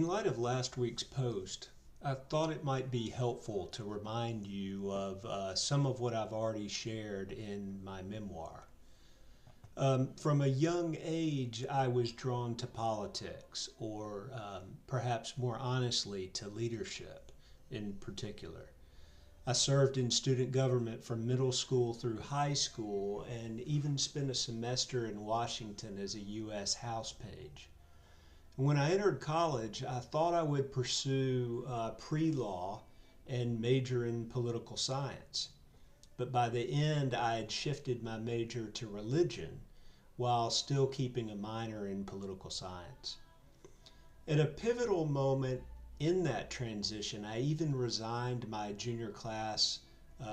In light of last week's post, I thought it might be helpful to remind you of some of what I've already shared in my memoir. From a young age, I was drawn to politics, or perhaps more honestly, to leadership in particular. I served in student government from middle school through high school and even spent a semester in Washington as a U.S. House page. When I entered college, I thought I would pursue pre-law and major in political science. But by the end, I had shifted my major to religion while still keeping a minor in political science. At a pivotal moment in that transition, I even resigned my junior class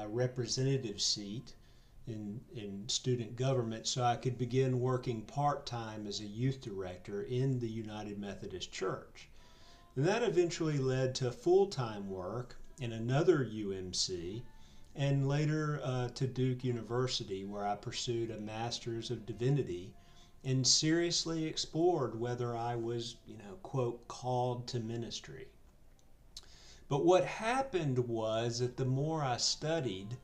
representative seat in student government so I could begin working part-time as a youth director in the United Methodist Church. And that eventually led to full-time work in another UMC and later to Duke University, where I pursued a Master's of Divinity and seriously explored whether I was, quote, called to ministry. But what happened was that the more I studied,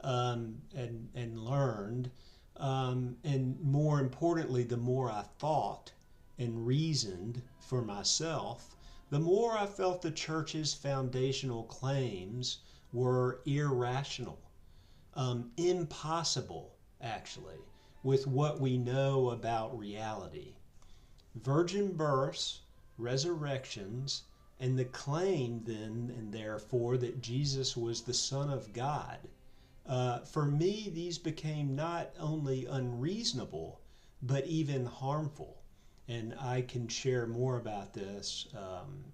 and learned, and more importantly, the more I thought and reasoned for myself, the more I felt the church's foundational claims were irrational, impossible, actually, with what we know about reality. Virgin births, resurrections, and the claim then and therefore that Jesus was the Son of God. For me, these became not only unreasonable, but even harmful. And I can share more about this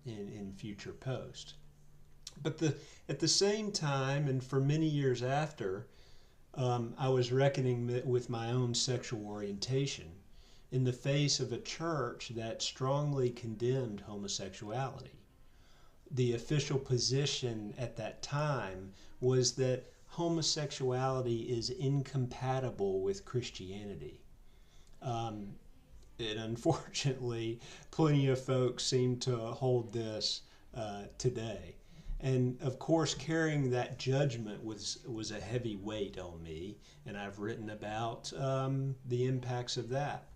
in future posts. But at the same time, and for many years after, I was reckoning with my own sexual orientation in the face of a church that strongly condemned homosexuality. The official position at that time was that homosexuality is incompatible with Christianity. And unfortunately, plenty of folks seem to hold this today. And of course, carrying that judgment was a heavy weight on me, and I've written about the impacts of that.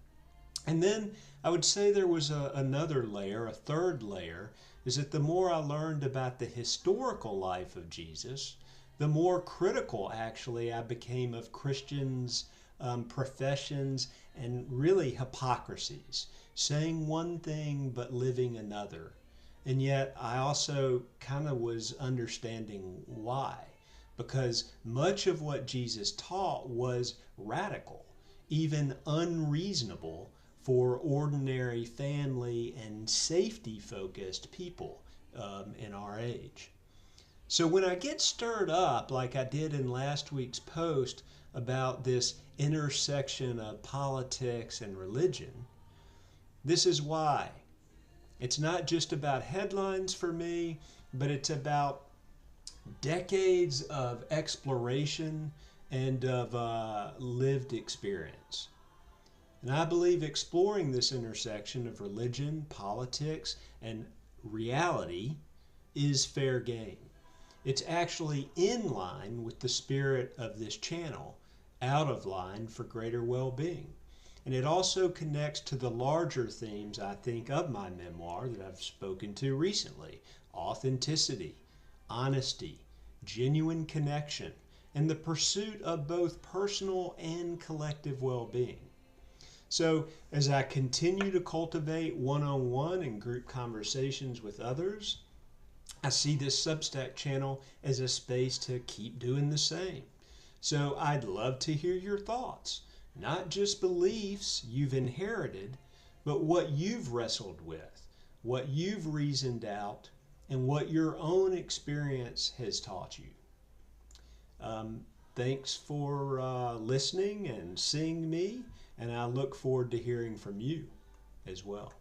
And then I would say there was another layer, a third layer, is that the more I learned about the historical life of Jesus, the more critical actually I became of Christians' professions and really hypocrisies, saying one thing but living another. And yet I also kind of was understanding why, because much of what Jesus taught was radical, even unreasonable for ordinary family and safety-focused people in our age. So when I get stirred up, like I did in last week's post about this intersection of politics and religion, this is why. It's not just about headlines for me, but it's about decades of exploration and of lived experience. And I believe exploring this intersection of religion, politics, and reality is fair game. It's actually in line with the spirit of this channel, out of line for greater well-being. And it also connects to the larger themes, I think, of my memoir that I've spoken to recently: authenticity, honesty, genuine connection, and the pursuit of both personal and collective well-being. So as I continue to cultivate one-on-one and group conversations with others, I see this Substack channel as a space to keep doing the same. So I'd love to hear your thoughts, not just beliefs you've inherited, but what you've wrestled with, what you've reasoned out, and what your own experience has taught you. Thanks for listening and seeing me, and I look forward to hearing from you as well.